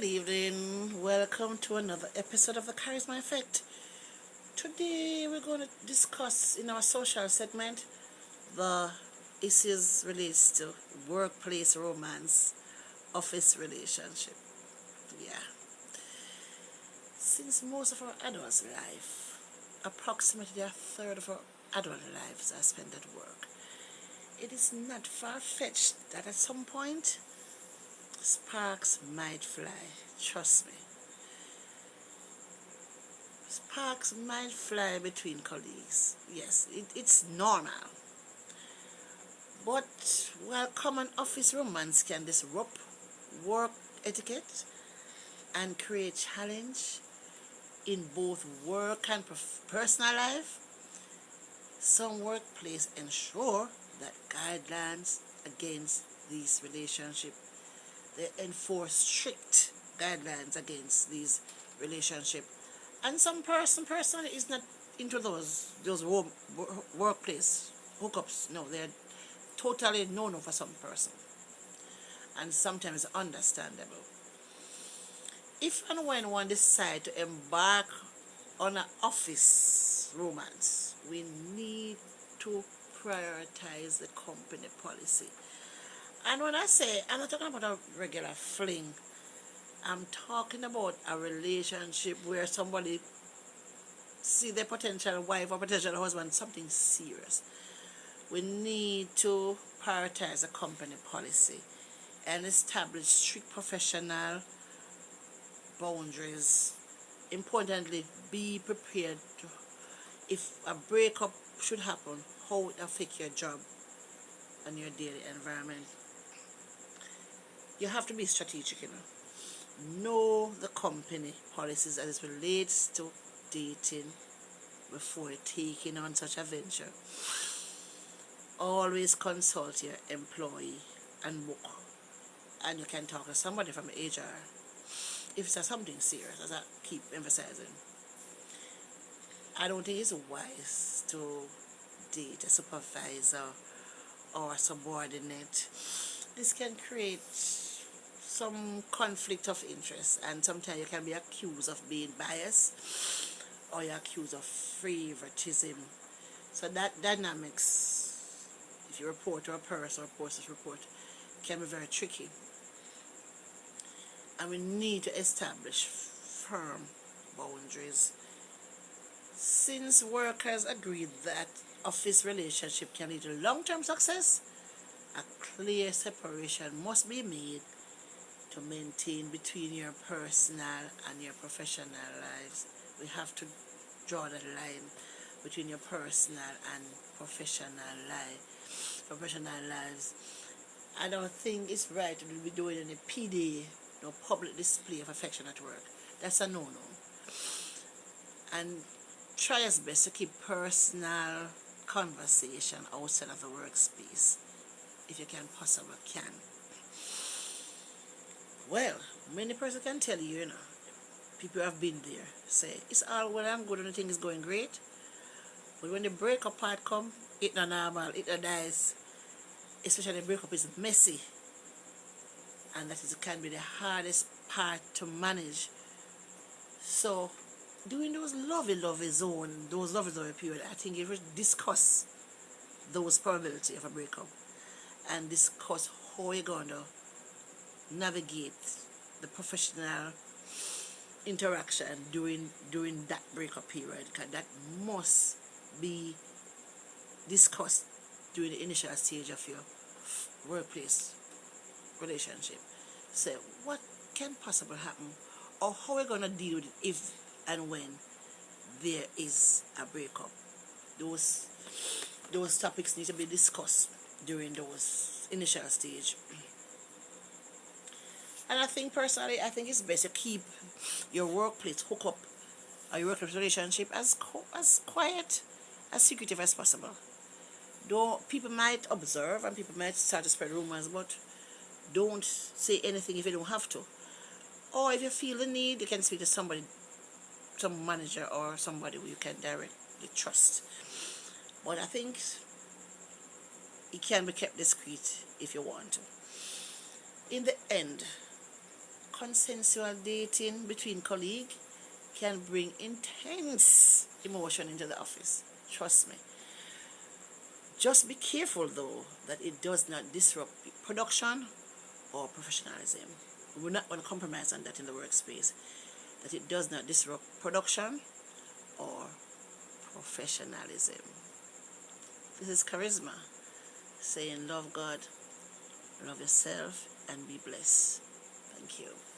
Good evening. Welcome to another episode of the Charisma Effect. Today we're going to discuss in our social segment the issues related to workplace romance, office relationship. Yeah. Since most of our adult life, approximately a third of our adult lives are spent at work, it is not far-fetched that at some point sparks might fly. Trust me. Sparks might fly between colleagues. Yes, it's normal. But while common office romance can disrupt work etiquette and create challenge in both work and personal life, some workplaces ensure that guidelines against these relationships. They enforce strict guidelines against these relationships. And some personally is not into those workplace hookups. No, they're totally no for some person, and sometimes understandable. If and when one decides to embark on an office romance, we need to prioritize the company policy. And when I say, I'm not talking about a regular fling, I'm talking about a relationship where somebody see their potential wife or potential husband something serious. We need to prioritize a company policy and establish strict professional boundaries. Importantly, be prepared to, if a breakup should happen, how it affect your job and your daily environment. You have to be strategic, Know the company policies as it relates to dating before taking on such a venture. Always consult your employee and book, and you can talk to somebody from HR if it's something serious, as I keep emphasizing. I don't think it's wise to date a supervisor or a subordinate. This can create some conflict of interest, and sometimes you can be accused of being biased or you're accused of favoritism. So that dynamics, if you report to a person or a person's report, can be very tricky. And we need to establish firm boundaries. Since workers agreed that office relationship can lead to long-term success, a clear separation must be made to maintain between your personal and your professional lives. We have to draw the line between your personal and professional lives. I don't think it's right to be doing any PD, no public display of affection at work. That's a no-no. And try as best to keep personal conversation outside of the workspace, if you possibly can. Well, many persons can tell you, people have been there, say, it's all well and good and the thing is going great. But when the breakup part come, it's not normal, it not nice. Especially the breakup is messy. And can be the hardest part to manage. So, during those lovey zone period, I think you should discuss those probability of a breakup and discuss how you're going to navigate the professional interaction during that breakup period, because that must be discussed during the initial stage of your workplace relationship. So what can possibly happen, or how we're going to deal with it if and when there is a breakup. Those topics need to be discussed during those initial stage. And I think personally, it's best to keep your workplace hookup or your workplace relationship as quiet, as secretive as possible. Though people might observe and people might start to spread rumors, but don't say anything if you don't have to. Or if you feel the need, you can speak to somebody, some manager or somebody who you can directly trust. But I think it can be kept discreet if you want to. In the end, consensual dating between colleagues can bring intense emotion into the office. Trust me. Just be careful though that it does not disrupt production or professionalism. We're not going to compromise on that in the workspace. That it does not disrupt production or professionalism. This is Charisma saying love God, love yourself, and be blessed. Thank you.